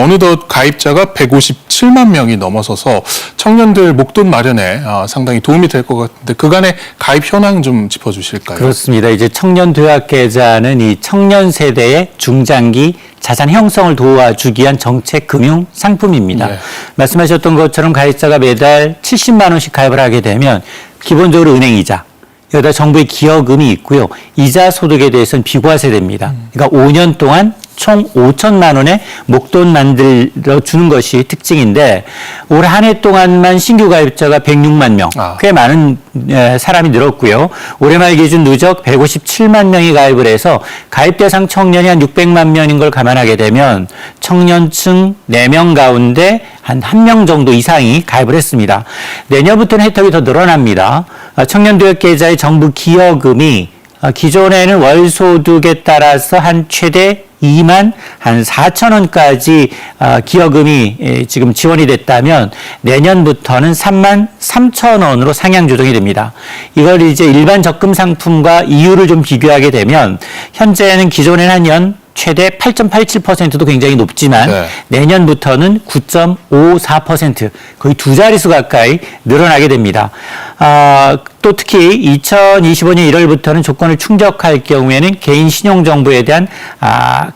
어느덧 가입자가 157만 명이 넘어서서 청년들 목돈 마련에 상당히 도움이 될 것 같은데 그간의 가입 현황 좀 짚어주실까요? 그렇습니다. 이제 청년 도약 계좌는 이 청년 세대의 중장기 자산 형성을 도와주기 위한 정책 금융 상품입니다. 네. 말씀하셨던 것처럼 가입자가 매달 70만 원씩 가입을 하게 되면 기본적으로 은행 이자, 여기다 정부의 기여금이 있고요. 이자 소득에 대해서는 비과세됩니다. 그러니까 5년 동안 총 5천만 원의 목돈 만들어 주는 것이 특징인데 올 한 해 동안만 신규 가입자가 106만 명, 꽤 많은 사람이 늘었고요. 올해 말 기준 누적 157만 명이 가입을 해서 가입 대상 청년이 한 600만 명인 걸 감안하게 되면 청년층 4명 가운데 한 1명 정도 이상이 가입을 했습니다. 내년부터는 혜택이 더 늘어납니다. 청년도약 계좌의 정부 기여금이 기존에는 월 소득에 따라서 한 최대 2만 한 4천 원까지 기여금이 지금 지원이 됐다면 내년부터는 3만 3천 원으로 상향 조정이 됩니다. 이걸 이제 일반 적금 상품과 이율을 좀 비교하게 되면 현재는 기존에는 한 연 최대 8.87%도 굉장히 높지만 내년부터는 9.54% 거의 두 자릿수 가까이 늘어나게 됩니다. 또 특히 2025년 1월부터는 조건을 충족할 경우에는 개인 신용정보에 대한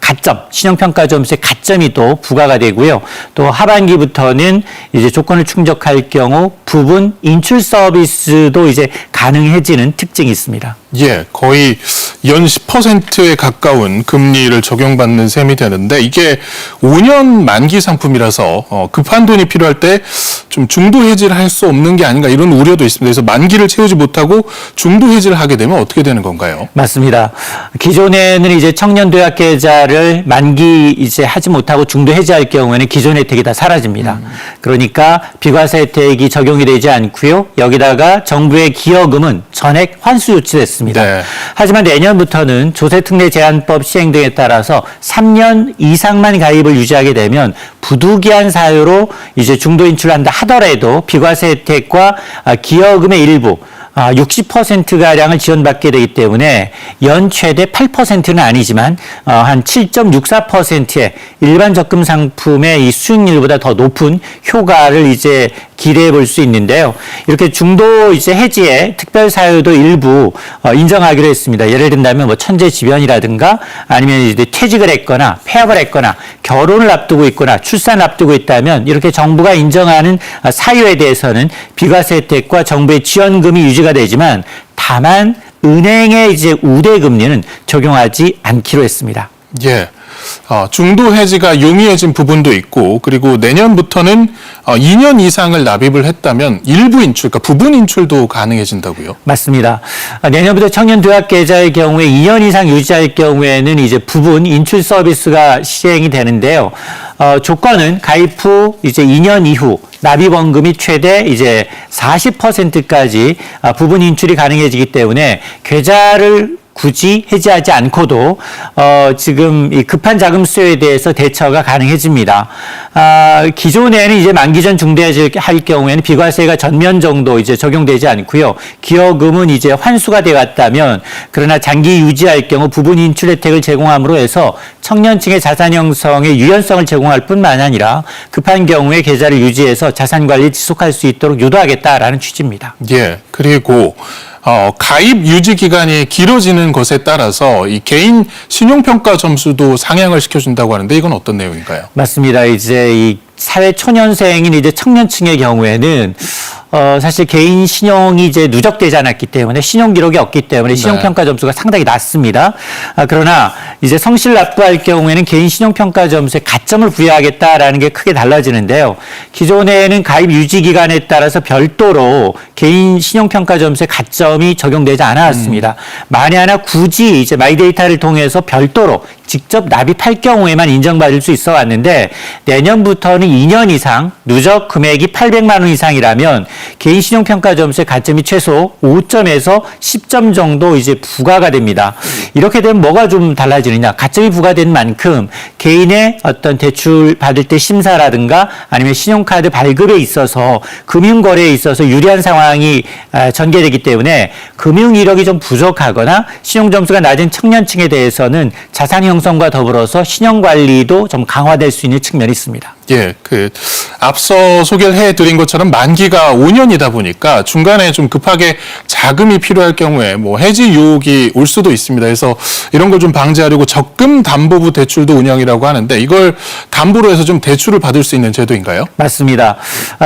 가점, 신용평가 점수의 가점이 또 부과가 되고요. 또 하반기부터는 이제 조건을 충족할 경우 부분 인출 서비스도 이제 가능해지는 특징이 있습니다. 예, 거의 연 10%에 가까운 금리를 적용받는 셈이 되는데 이게 5년 만기 상품이라서 급한 돈이 필요할 때 좀 중도 해지를 할 수 없는 게 아닌가 이런 우려도 있습니다. 그래서 만기를 채우지 못하고 중도 해지를 하게 되면 어떻게 되는 건가요? 맞습니다. 기존에는 이제 청년 도약 계좌를 만기 이제 하지 못하고 중도 해지할 경우에는 기존 혜택이 다 사라집니다. 그러니까 비과세 혜택이 적용이 되지 않고요. 여기다가 정부의 기여금은 전액 환수 조치됐습니다. 네. 하지만 내년부터는 조세특례 제한법 시행 등에 따라서 3년 이상만 가입을 유지하게 되면 부득이한 사유로 이제 중도 인출한다 하더라도 비과세 혜택과 기여금의 일부 60%가량을 지원받게 되기 때문에 연 최대 8%는 아니지만 한 7.64%의 일반 적금 상품의 이 수익률보다 더 높은 효과를 이제 기대해 볼 수 있는데요. 이렇게 중도 이제 해지의 특별 사유도 일부 인정하기로 했습니다. 예를 든다면 뭐 천재지변이라든가 아니면 이제 퇴직을 했거나 폐업을 했거나 결혼을 앞두고 있거나 출산을 앞두고 있다면 이렇게 정부가 인정하는 사유에 대해서는 비과세 혜택과 정부의 지원금이 유지가 되지만 다만 은행의 이제 우대 금리는 적용하지 않기로 했습니다. 예. 중도 해지가 용이해진 부분도 있고 그리고 내년부터는 2년 이상을 납입을 했다면 일부 인출, 그러니까 부분 인출도 가능해진다고요? 맞습니다. 내년부터 청년 도약 계좌의 경우에 2년 이상 유지할 경우에는 이제 부분 인출 서비스가 시행이 되는데요. 조건은 가입 후 이제 2년 이후 납입원금이 최대 이제 40%까지 부분 인출이 가능해지기 때문에 계좌를 굳이 해지하지 않고도 지금 이 급한 자금 수요에 대해서 대처가 가능해집니다. 기존에는 이제 만기 전 중도해지를 할 경우에는 비과세가 전면 정도 이제 적용되지 않고요. 기여금은 이제 환수가 되었다면 그러나 장기 유지할 경우 부분 인출 혜택을 제공함으로 해서 청년층의 자산 형성의 유연성을 제공할 뿐만 아니라 급한 경우에 계좌를 유지해서 자산 관리 지속할 수 있도록 유도하겠다라는 취지입니다. 예, 그리고 가입 유지 기간이 길어지는 것에 따라서 이 개인 신용평가 점수도 상향을 시켜준다고 하는데 이건 어떤 내용인가요? 맞습니다. 이제 이 사회 초년생인 이제 청년층의 경우에는 사실 개인 신용이 이제 누적되지 않았기 때문에 신용 기록이 없기 때문에 신용평가 점수가 상당히 낮습니다. 그러나 이제 성실 납부할 경우에는 개인 신용평가 점수에 가점을 부여하겠다라는 게 크게 달라지는데요. 기존에는 가입 유지 기간에 따라서 별도로 개인 신용평가 점수에 가점이 적용되지 않았습니다. 만에 하나 굳이 이제 마이데이터를 통해서 별도로 직접 납입할 경우에만 인정받을 수 있어 왔는데 내년부터는 2년 이상 누적 금액이 800만 원 이상이라면 개인 신용평가 점수의 가점이 최소 5점에서 10점 정도 이제 부과가 됩니다. 이렇게 되면 뭐가 좀 달라지느냐? 가점이 부과된 만큼 개인의 어떤 대출 받을 때 심사라든가 아니면 신용카드 발급에 있어서 금융거래에 있어서 유리한 상황이 전개되기 때문에 금융 이력이 좀 부족하거나 신용점수가 낮은 청년층에 대해서는 자산 형성과 더불어서 신용관리도 좀 강화될 수 있는 측면이 있습니다. 예, 앞서 소개를 해드린 것처럼 만기가 5년이다 보니까 중간에 좀 급하게 자금이 필요할 경우에 뭐 해지 유혹이 올 수도 있습니다. 그래서 이런 걸 좀 방지하려고 적금 담보부 대출도 운영이라고 하는데 이걸 담보로 해서 좀 대출을 받을 수 있는 제도인가요? 맞습니다.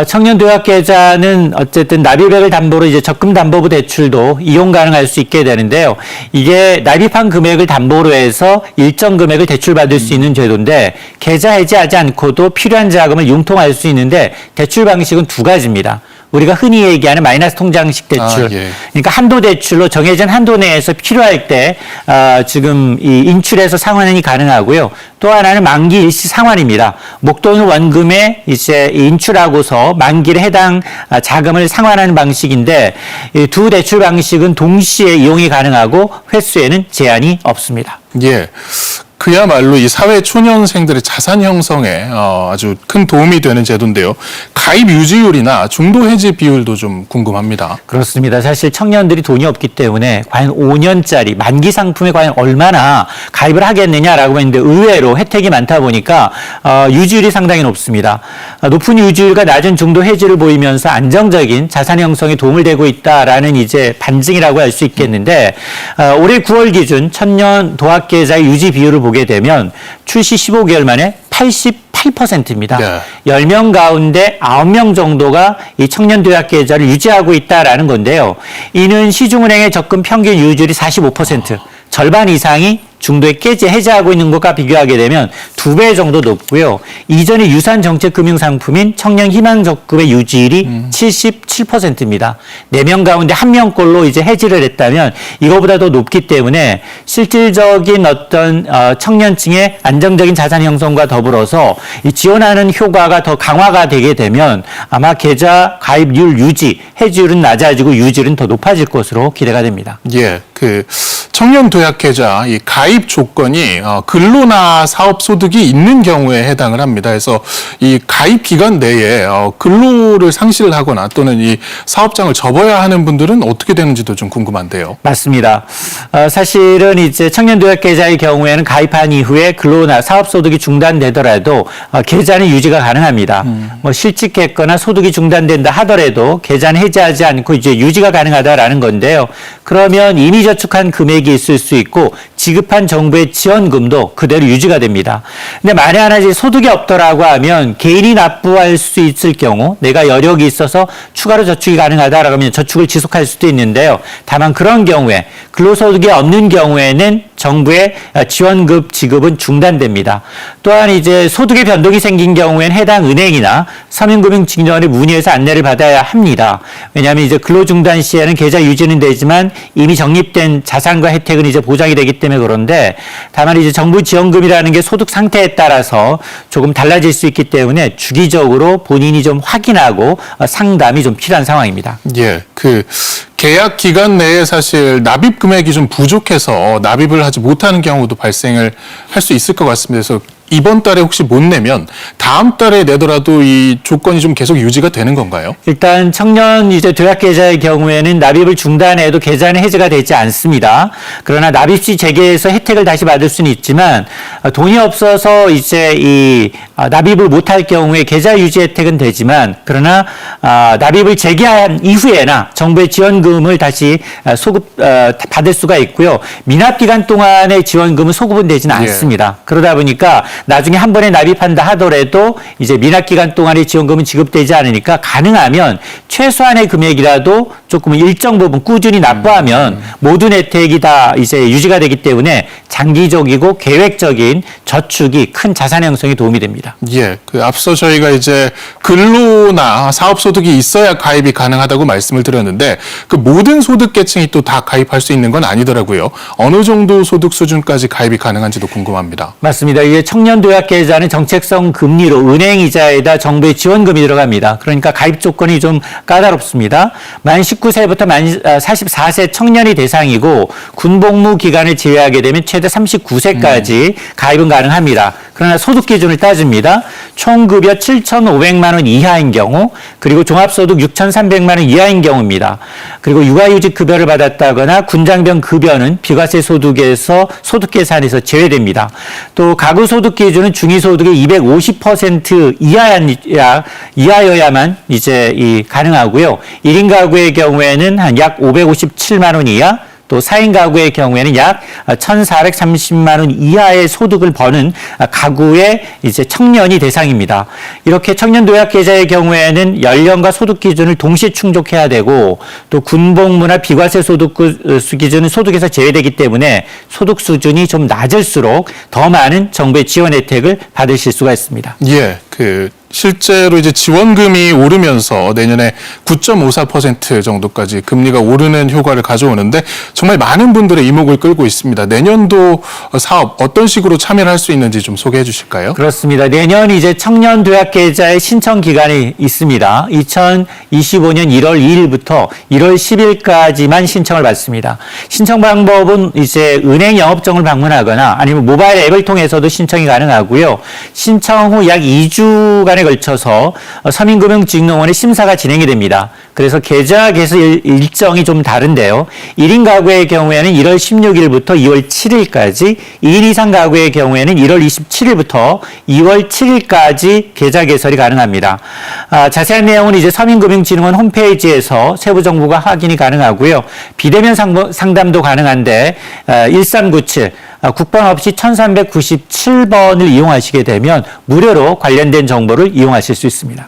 청년 도약 계좌는 어쨌든 납입액을 담보로 이제 적금 담보부 대출도 이용 가능할 수 있게 되는데요. 이게 납입한 금액을 담보로 해서 일정 금액을 대출받을 수 있는 제도인데 계좌 해지하지 않고도 필요한 자금을 융통할 수 있는데 대출 방식은 두 가지입니다. 우리가 흔히 얘기하는 마이너스 통장식 대출. 예. 그러니까 한도 대출로 정해진 한도 내에서 필요할 때 지금 이 인출해서 상환이 가능하고요. 또 하나는 만기 일시 상환입니다. 목돈 원금에 이제 인출하고서 만기에 해당 자금을 상환하는 방식인데 이 두 대출 방식은 동시에 이용이 가능하고 횟수에는 제한이 없습니다. 예. 그야말로 이 사회 초년생들의 자산 형성에 아주 큰 도움이 되는 제도인데요. 가입 유지율이나 중도 해지 비율도 좀 궁금합니다. 그렇습니다. 사실 청년들이 돈이 없기 때문에 과연 5년짜리 만기 상품에 과연 얼마나 가입을 하겠느냐라고 했는데 의외로 혜택이 많다 보니까 유지율이 상당히 높습니다. 높은 유지율과 낮은 중도 해지를 보이면서 안정적인 자산 형성에 도움을 되고 있다라는 이제 반증이라고 할 수 있겠는데 올해 9월 기준 천년 도합계좌의 유지 비율을 보게 되면 출시 15개월 만에 88%입니다. 네. 10명 가운데 9명 정도가 이 청년 도약 계좌를 유지하고 있다라는 건데요. 이는 시중은행의 적금 평균 유지율이 45%, 절반 이상이 중도에 깨지 해지하고 있는 것과 비교하게 되면 2배 정도 높고요. 이전의 유산 정책 금융 상품인 청년 희망 적금의 유지율이 77%입니다. 4명 가운데 1명꼴로 이제 해지를 했다면 이거보다 더 높기 때문에 실질적인 어떤 청년층의 안정적인 자산 형성과 더불어서 이 지원하는 효과가 더 강화가 되게 되면 아마 계좌 가입률 유지, 해지율은 낮아지고 유지율은 더 높아질 것으로 기대가 됩니다. 예, 청년 도약 계좌 이 가입 조건이 근로나 사업 소득이 있는 경우에 해당을 합니다. 그래서 이 가입 기간 내에 근로를 상실을 하거나 또는 이 사업장을 접어야 하는 분들은 어떻게 되는지도 좀 궁금한데요. 맞습니다. 사실은 이제 청년 도약 계좌의 경우에는 가입한 이후에 근로나 사업 소득이 중단되더라도 계좌는 유지가 가능합니다. 뭐 실직했거나 소득이 중단된다 하더라도 계좌는 해지하지 않고 이제 유지가 가능하다라는 건데요. 그러면 이미 저축한 금액이 있을 수 있고 지급한 정부의 지원금도 그대로 유지가 됩니다. 근데 만에 하나 이제 소득이 없더라고 하면 개인이 납부할 수 있을 경우 내가 여력이 있어서 추가로 저축이 가능하다라고 하면 저축을 지속할 수도 있는데요. 다만 그런 경우에 근로소득이 없는 경우에는 정부의 지원금 지급은 중단됩니다. 또한 이제 소득의 변동이 생긴 경우에는 해당 은행이나 서민금융진흥원에 문의해서 안내를 받아야 합니다. 왜냐하면 이제 근로중단 시에는 계좌 유지는 되지만 이미 적립된 자산과 혜택은 이제 보장이 되기 때문에 그런데 다만 이제 정부 지원금이라는 게 소득 상태에 따라서 조금 달라질 수 있기 때문에 주기적으로 본인이 좀 확인하고 상담이 좀 필요한 상황입니다. 예, 계약 기간 내에 사실 납입 금액이 좀 부족해서 납입을 하지 못하는 경우도 발생을 할 수 있을 것 같습니다. 그래서 이번 달에 혹시 못 내면 다음 달에 내더라도 이 조건이 좀 계속 유지가 되는 건가요? 일단 청년 이제 도약 계좌의 경우에는 납입을 중단해도 계좌는 해지가 되지 않습니다. 그러나 납입 시 재개해서 혜택을 다시 받을 수는 있지만 돈이 없어서 이제 이 납입을 못할 경우에 계좌 유지 혜택은 되지만 그러나 납입을 재개한 이후에나 정부의 지원금을 다시 소급 받을 수가 있고요. 미납 기간 동안의 지원금은 소급은 되지는 않습니다. 그러다 보니까 나중에 한 번에 납입한다 하더라도 이제 미납 기간 동안의 지원금은 지급되지 않으니까 가능하면 최소한의 금액이라도 조금 일정 부분 꾸준히 납부하면 모든 혜택이 다 이제 유지가 되기 때문에 장기적이고 계획적인 저축이 큰 자산 형성에 도움이 됩니다. 예, 앞서 저희가 이제 근로나 사업 소득이 있어야 가입이 가능하다고 말씀을 드렸는데 모든 소득 계층이 또 다 가입할 수 있는 건 아니더라고요. 어느 정도 소득 수준까지 가입이 가능한지도 궁금합니다. 맞습니다. 이게 청년 도약 계좌는 정책성 금리로 은행 이자에다 정부의 지원금이 들어갑니다. 그러니까 가입 조건이 좀 까다롭습니다. 만 19세부터 만 44세 청년이 대상이고 군복무 기간을 제외하게 되면 최대 39세까지 가입은 가능합니다. 그러나 소득 기준을 따집니다. 총 급여 7,500만 원 이하인 경우, 그리고 종합소득 6,300만 원 이하인 경우입니다. 그리고 육아휴직 급여를 받았다거나 군장병 급여는 비과세 소득에서 소득 계산에서 제외됩니다. 또 가구 소득 기준은 중위소득의 250% 이하여야만 이제 가능하고요. 1인 가구의 경우에는 한 약 557만 원 이하, 또 4인 가구의 경우에는 약 1,430만 원 이하의 소득을 버는 가구의 이제 청년이 대상입니다. 이렇게 청년 도약 계좌의 경우에는 연령과 소득 기준을 동시에 충족해야 되고, 또 군복무나 비과세 소득 기준은 소득에서 제외되기 때문에 소득 수준이 좀 낮을수록 더 많은 정부의 지원 혜택을 받으실 수가 있습니다. 예, 실제로 이제 지원금이 오르면서 내년에 9.54% 정도까지 금리가 오르는 효과를 가져오는데 정말 많은 분들의 이목을 끌고 있습니다. 내년도 사업 어떤 식으로 참여를 할 수 있는지 좀 소개해 주실까요? 그렇습니다. 내년 이제 청년 도약 계좌의 신청 기간이 있습니다. 2025년 1월 2일부터 1월 10일까지만 신청을 받습니다. 신청 방법은 이제 은행 영업정을 방문하거나 아니면 모바일 앱을 통해서도 신청이 가능하고요. 신청 후 약 2주간에 걸쳐서 서민금융직농원의 심사가 진행이 됩니다. 그래서 계좌 개설 일정이 좀 다른데요. 1인 가구의 경우에는 1월 16일부터 2월 7일까지, 2인 이상 가구의 경우에는 1월 27일부터 2월 7일까지 계좌 개설이 가능합니다. 자세한 내용은 이제 서민금융진흥원 홈페이지에서 세부 정보가 확인이 가능하고요. 비대면 상담도 가능한데 1397 국번 없이 1397번을 이용하시게 되면 무료로 관련된 정보를 이용하실 수 있습니다.